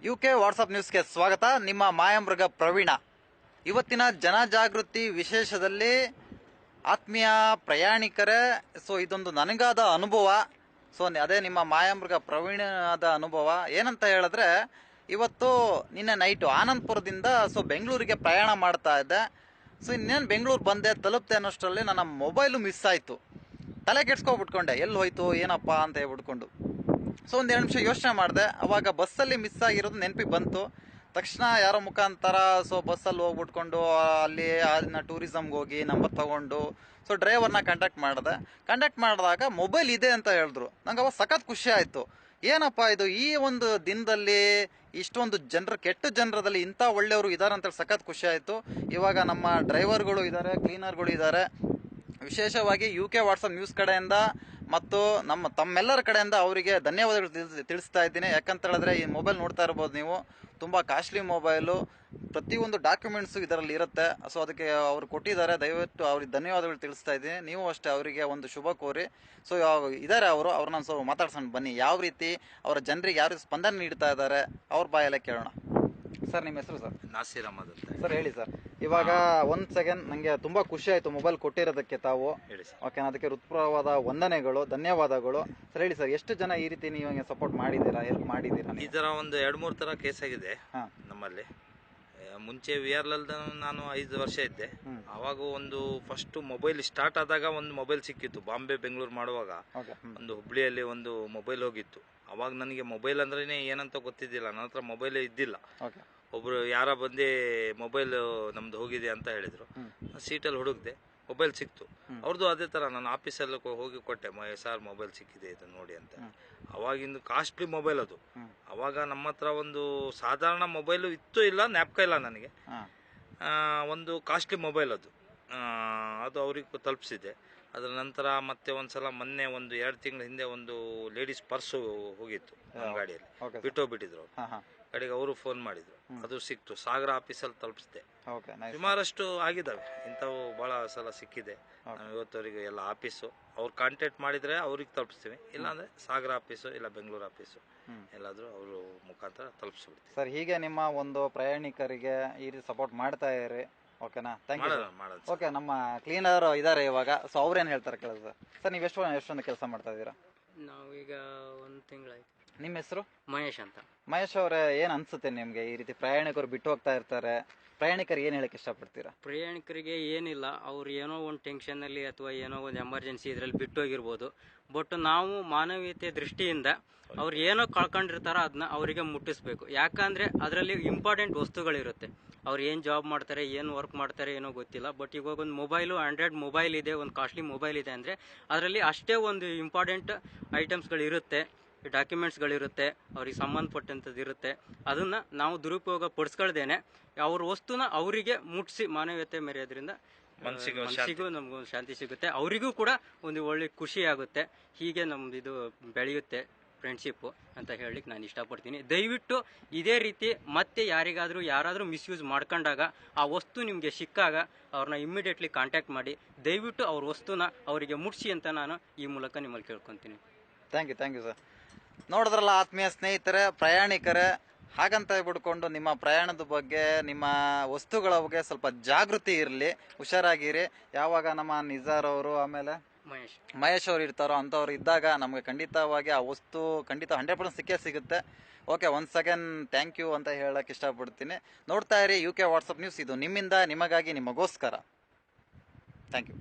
UK WhatsApp ನ್ಯೂಸ್ಗೆ ಸ್ವಾಗತ. ನಿಮ್ಮ ಮಾಯಾಮೃಗ ಪ್ರವೀಣ. ಇವತ್ತಿನ ಜನಜಾಗೃತಿ ವಿಶೇಷದಲ್ಲಿ ಆತ್ಮೀಯ ಪ್ರಯಾಣಿಕರೇ, ಇದೊಂದು ನನಗಾದ ಅನುಭವ. ಅದೇ ನಿಮ್ಮ ಮಾಯಾಮೃಗ ಪ್ರವೀಣದ ಅನುಭವ ಏನಂತ ಹೇಳಿದ್ರೆ, ಇವತ್ತು ನಿನ್ನೆ ನೈಟು ಆನಂದಪುರದಿಂದ ಬೆಂಗಳೂರಿಗೆ ಪ್ರಯಾಣ ಮಾಡ್ತಾ ಇದ್ದೆ. ಇನ್ನೇನು ಬೆಂಗಳೂರು ಬಂದೆ, ತಲುಪ್ತೆ ಅನ್ನೋಷ್ಟರಲ್ಲಿ ನನ್ನ ಮೊಬೈಲು ಮಿಸ್ ಆಯಿತು. ತಲೆ ಕೆಡ್ಸ್ಕೊಬಿಟ್ಕೊಂಡೆ, ಎಲ್ಲಿ ಹೋಯ್ತು ಏನಪ್ಪ ಅಂತ ಹೇಳ್ಬಿಟ್ಕೊಂಡು. ಒಂದು 2 ನಿಮಿಷ ಯೋಚನೆ ಮಾಡಿದೆ. ಅವಾಗ ಬಸ್ಸಲ್ಲಿ ಮಿಸ್ ಆಗಿರೋದು ನೆನಪಿಗೆ ಬಂತು. ತಕ್ಷಣ ಯಾರೋ ಮುಖಾಂತರ ಬಸ್ಸಲ್ಲಿ ಹೋಗ್ಬಿಟ್ಕೊಂಡು ಅಲ್ಲಿ ಟೂರಿಸಮ್ಗೆ ಹೋಗಿ ನಂಬರ್ ತಗೊಂಡು ಡ್ರೈವರ್ನ ಕಾಂಟ್ಯಾಕ್ಟ್ ಮಾಡಿದಾಗ ಮೊಬೈಲ್ ಇದೆ ಅಂತ ಹೇಳಿದ್ರು. ನಂಗೆ ಅವಾಗ ಸಖತ್ ಖುಷಿ ಆಯಿತು. ಏನಪ್ಪ ಇದು, ಈ ಒಂದು ದಿನದಲ್ಲಿ ಇಷ್ಟೊಂದು ಕೆಟ್ಟ ಜನರದಲ್ಲಿ ಇಂಥ ಒಳ್ಳೆಯವರು ಇದ್ದಾರೆ ಅಂತೇಳಿ ಸಖತ್ ಖುಷಿ ಆಯಿತು. ಇವಾಗ ನಮ್ಮ ಡ್ರೈವರ್ಗಳು ಇದ್ದಾರೆ, ಕ್ಲೀನರ್ಗಳು ಇದ್ದಾರೆ. ವಿಶೇಷವಾಗಿ ಯುಕೆ ವಾಟ್ಸಪ್ ನ್ಯೂಸ್ ಕಡೆಯಿಂದ ಮತ್ತು ತಮ್ಮೆಲ್ಲರ ಕಡೆಯಿಂದ ಅವರಿಗೆ ಧನ್ಯವಾದಗಳು ತಿಳಿಸ್ತಾ ಇದ್ದೀನಿ. ಯಾಕಂತ ಹೇಳಿದ್ರೆ ಈ ಮೊಬೈಲ್ ನೋಡ್ತಾ ಇರ್ಬೋದು ನೀವು, ತುಂಬ ಕಾಸ್ಟ್ಲಿ ಮೊಬೈಲು, ಪ್ರತಿಯೊಂದು ಡಾಕ್ಯುಮೆಂಟ್ಸು ಇದರಲ್ಲಿ ಇರುತ್ತೆ. ಅದಕ್ಕೆ ಅವರು ಕೊಟ್ಟಿದ್ದಾರೆ. ದಯವಿಟ್ಟು ಅವ್ರಿಗೆ ಧನ್ಯವಾದಗಳು ತಿಳಿಸ್ತಾ ಇದ್ದೀನಿ. ನೀವು ಅಷ್ಟೇ ಅವರಿಗೆ ಒಂದು ಶುಭ ಕೋರಿ. ಇದ್ದಾರೆ ಅವ್ರನ್ನ ಮಾತಾಡ್ಸೋಣ ಬನ್ನಿ. ಯಾವ ರೀತಿ ಅವರ ಜನರಿಗೆ ಯಾವ ರೀತಿ ಸ್ಪಂದನೆ ನೀಡ್ತಾ ಇದ್ದಾರೆ ಅವ್ರ ಬಾಯಲ್ಲೇ ಕೇಳೋಣ. ಸರ್, ನಿಮ್ಮ ಹೆಸರು? ಸರ್, ನಾಸೀರ್ ಅಹಮದ್ ಅಂತ. ಸರ್ ಹೇಳಿ ಸರ್. ಇವಾಗ ಒಂದ್ ಸೆಕೆಂಡ್, ನಂಗೆ ತುಂಬಾ ಖುಷಿ ಆಯ್ತು ಮೊಬೈಲ್ ಕೊಟ್ಟಿರೋದಕ್ಕೆ ತಾವು. ಓಕೆ, ಅದಕ್ಕೆ ಹೃತ್ಪೂರ್ವವಾದ ವಂದನೆಗಳು, ಧನ್ಯವಾದಗಳು. ಸರ್ ಹೇಳಿ ಸರ್, ಎಷ್ಟು ಜನ ಈ ರೀತಿ ನೀವು ಸಪೋರ್ಟ್ ಮಾಡಿದ್ದೀರಾ, ಹೆಲ್ಪ್ ಮಾಡಿದ್ದೀರಾ? ಈ ತರ ಒಂದು 2-3 ತರ ಕೇಸ್ ಆಗಿದೆ ನಮ್ಮಲ್ಲಿ. ಮುಂಚೆ ವಿಆರ್ಎಲ್ ನಾನು 5 ವರ್ಷ ಇದ್ದೆ. ಅವಾಗ ಒಂದು ಫಸ್ಟ್ ಮೊಬೈಲ್ ಸ್ಟಾರ್ಟ್ ಆದಾಗ ಒಂದು ಮೊಬೈಲ್ ಸಿಕ್ಕಿತ್ತು. ಬಾಂಬೆ ಬೆಂಗಳೂರು ಮಾಡುವಾಗ ಒಂದು ಹುಬ್ಳಿಯಲ್ಲಿ ಒಂದು ಮೊಬೈಲ್ ಹೋಗಿತ್ತು. ಅವಾಗ ನನಗೆ ಮೊಬೈಲ್ ಅಂದ್ರೆ ಏನಂತ ಗೊತ್ತಿದ್ದಿಲ್ಲ. ನನ್ನ ಹತ್ರ ಮೊಬೈಲೇ ಇದ್ದಿಲ್ಲ. ಒಬ್ರು ಯಾರ ಬಂದು ಮೊಬೈಲ್ ನಮ್ದು ಹೋಗಿದೆ ಅಂತ ಹೇಳಿದ್ರು. ಸೀಟಲ್ಲಿ ಹುಡುಕ್ದೆ, ಮೊಬೈಲ್ ಸಿಕ್ತು. ಅವ್ರದ್ದು ಅದೇ ತರ ನಾನು ಆಫೀಸಲ್ಲಿ ಹೋಗಿ ಕೊಟ್ಟೆ, ಸರ್ ಮೊಬೈಲ್ ಸಿಕ್ಕಿದೆ ಇದು ನೋಡಿ ಅಂತ. ಅವಾಗಿಂದು ಕಾಸ್ಟ್ಲಿ ಮೊಬೈಲ್ ಅದು. ಅವಾಗ ನಮ್ಮ ಹತ್ರ ಒಂದು ಸಾಧಾರಣ ಮೊಬೈಲು ಇತ್ತು ಇಲ್ಲ, ಜ್ಞಾಪಕ ಇಲ್ಲ ನನಗೆ. ಒಂದು ಕಾಸ್ಟ್ಲಿ ಮೊಬೈಲ್ ಅದು ಅವ್ರಿಗೆ ತಲುಪಿಸಿದೆ. ಅದರ ನಂತರ ಮತ್ತೆ ಒಂದ್ಸಲ ಮೊನ್ನೆ ಒಂದು 2 ತಿಂಗಳ ಹಿಂದೆ ಒಂದು ಲೇಡೀಸ್ ಪರ್ಸು ಹೋಗಿತ್ತು ನಮ್ಮ ಗಾಡಿಯಲ್ಲಿ, ಬಿಟ್ಟೋಗ್ಬಿಟ್ಟಿದ್ರು ಅವ್ರು. ಕಡೆಗೆ ಅವರು ಫೋನ್ ಮಾಡಿದ್ರು, ಅದು ಸಿಕ್ತು. ಸಾಗರ ಆಫೀಸಲ್ಲಿ ತಲುಪಿಸಿದೆ. ಸುಮಾರಷ್ಟು ಆಗಿದ್ದಾವೆ ಇಂಥವು, ಬಹಳ ಸಲ ಸಿಕ್ಕಿದೆ. ಇವತ್ತವರೆಗೆ ಎಲ್ಲ ಆಫೀಸು ಅವ್ರು ಕಾಂಟ್ಯಾಕ್ಟ್ ಮಾಡಿದ್ರೆ ಅವ್ರಿಗೆ ತಲುಪಿಸ್ತೀವಿ, ಇಲ್ಲಾಂದ್ರೆ ಸಾಗರ ಆಫೀಸು ಇಲ್ಲ ಬೆಂಗಳೂರು ಆಫೀಸು ಎಲ್ಲಾದ್ರೂ ಅವರು ಮುಖಾಂತರ ತಲುಪಿಸ್ಬಿಡ್ತೀವಿ. ಸರ್, ಹೀಗೆ ನಿಮ್ಮ ಒಂದು ಪ್ರಯಾಣಿಕರಿಗೆ ಈ ರೀತಿ ಸಪೋರ್ಟ್ ಮಾಡ್ತಾ ಇರಿ. ಓಕೆನಾ? Thank you. ಓಕೆ, ನಮ್ಮ ಕ್ಲೀನರ್ ಇದ್ದಾರೆ ಇವಾಗ. ಅವ್ರೇನು ಹೇಳ್ತಾರೆ ಕೆಲಸ? ಸರ್, ನೀವು ಎಷ್ಟೊಂದು ಕೆಲಸ ಮಾಡ್ತಾ ಇದ್ದೀರಾ? ನಾವೀಗ 1 ತಿಂಗಳಾಯ್ತು. ನಿಮ್ಮ ಹೆಸರು? ಮಹೇಶ್ ಅಂತ. ಮಹೇಶ್ ಅವರೇ, ಏನ್ ಅನ್ಸುತ್ತೆ ನಿಮ್ಗೆ ಈ ರೀತಿ ಪ್ರಯಾಣಿಕರು ಬಿಟ್ಟು ಹೋಗ್ತಾ ಇರ್ತಾರೆ? ಪ್ರಯಾಣಿಕರಿಗೆ ಏನ್ ಹೇಳಕ್ ಇಷ್ಟಪಡ್ತೀರಾ? ಪ್ರಯಾಣಿಕರಿಗೆ ಏನಿಲ್ಲ, ಅವ್ರು ಏನೋ ಒಂದು ಟೆನ್ಷನ್ ಅಲ್ಲಿ ಅಥವಾ ಏನೋ ಒಂದು ಎಮರ್ಜೆನ್ಸಿ ಇದ್ರಲ್ಲಿ ಬಿಟ್ಟು ಹೋಗಿರ್ಬೋದು. ಬಟ್ ನಾವು ಮಾನವೀಯತೆ ದೃಷ್ಟಿಯಿಂದ ಅವ್ರು ಏನೋ ಕಳ್ಕೊಂಡಿರ್ತಾರೋ ಅದನ್ನ ಅವರಿಗೆ ಮುಟ್ಟಿಸ್ಬೇಕು. ಯಾಕಂದ್ರೆ ಅದರಲ್ಲಿ ಇಂಪಾರ್ಟೆಂಟ್ ವಸ್ತುಗಳಿರುತ್ತೆ. ಅವ್ರು ಏನು ಜಾಬ್ ಮಾಡ್ತಾರೆ, ಏನು ವರ್ಕ್ ಮಾಡ್ತಾರೆ ಏನೋ ಗೊತ್ತಿಲ್ಲ. ಬಟ್ ಇವಾಗ ಒಂದು ಮೊಬೈಲು, ಆಂಡ್ರಾಯ್ಡ್ ಮೊಬೈಲ್ ಇದೆ, ಒಂದು ಕಾಸ್ಟ್ಲಿ ಮೊಬೈಲ್ ಇದೆ ಅಂದರೆ ಅದರಲ್ಲಿ ಅಷ್ಟೇ ಒಂದು ಇಂಪಾರ್ಟೆಂಟ್ ಐಟಮ್ಸ್ಗಳಿರುತ್ತೆ, ಡಾಕ್ಯುಮೆಂಟ್ಸ್ಗಳಿರುತ್ತೆ, ಅವ್ರಿಗೆ ಸಂಬಂಧಪಟ್ಟಂಥದ್ದು ಇರುತ್ತೆ. ಅದನ್ನು ನಾವು ದುರುಪಯೋಗ ಪಡಿಸ್ಕೊಳ್ದೇನೆ ಅವ್ರ ವಸ್ತುನ ಅವರಿಗೆ ಮುಟ್ಟಿಸಿ ಮಾನವೀಯತೆ ಮೆರೆಯೋದ್ರಿಂದ ಮನಸ್ಸಿಗೂ ನಮಗೂ ಶಾಂತಿ ಸಿಗುತ್ತೆ, ಅವರಿಗೂ ಕೂಡ ಒಂದು ಒಳ್ಳೆ ಖುಷಿ ಆಗುತ್ತೆ. ಹೀಗೆ ನಮ್ದು ಇದು ಬೆಳೆಯುತ್ತೆ ಫ್ರೆಂಡ್ಶಿಪ್ಪು ಅಂತ ಹೇಳಲಿಕ್ಕೆ ನಾನು ಇಷ್ಟಪಡ್ತೀನಿ. ದಯವಿಟ್ಟು ಇದೇ ರೀತಿ ಮತ್ತೆ ಯಾರಾದರೂ ಮಿಸ್ಯೂಸ್ ಮಾಡ್ಕೊಂಡಾಗ, ಆ ವಸ್ತು ನಿಮಗೆ ಸಿಕ್ಕಾಗ ಅವ್ರನ್ನ ಇಮ್ಮಿಡಿಯೇಟ್ಲಿ ಕಾಂಟ್ಯಾಕ್ಟ್ ಮಾಡಿ ದಯವಿಟ್ಟು ಅವ್ರ ವಸ್ತುನ ಅವರಿಗೆ ಮುಟ್ಟಿಸಿ ಅಂತ ನಾನು ಈ ಮೂಲಕ ನಿಮ್ಮಲ್ಲಿ ಕೇಳ್ಕೊತೀನಿ. Thank you sir. ನೋಡಿದ್ರಲ್ಲ ಆತ್ಮೀಯ ಸ್ನೇಹಿತರೆ, ಪ್ರಯಾಣಿಕರೇ, ಹಾಗಂತ ಬಿಡ್ಕೊಂಡು ನಿಮ್ಮ ಪ್ರಯಾಣದ ಬಗ್ಗೆ, ನಿಮ್ಮ ವಸ್ತುಗಳ ಬಗ್ಗೆ ಸ್ವಲ್ಪ ಜಾಗೃತಿ ಇರಲಿ, ಹುಷಾರಾಗಿರಿ. ಯಾವಾಗ ನಮ್ಮ ನಿಜಾರ್ ಅವರು ಆಮೇಲೆ ಮಹೇಶ್ ಅವರು ಇರ್ತಾರೋ ಅಂಥವ್ರು ಇದ್ದಾಗ ನಮಗೆ ಖಂಡಿತವಾಗಿ ಆ ವಸ್ತು 100% ಸಿಕ್ಕೇ ಸಿಗುತ್ತೆ. Okay, once again thank you ಅಂತ ಹೇಳಕ್ಕೆ ಇಷ್ಟಪಡ್ತೀನಿ. ನೋಡ್ತಾ ಇರಿ ಯುಕೆ ವಾಟ್ಸಪ್ ನ್ಯೂಸ್. ಇದು ನಿಮ್ಮಿಂದ ನಿಮಗಾಗಿ, ನಿಮಗೋಸ್ಕರ. Thank you.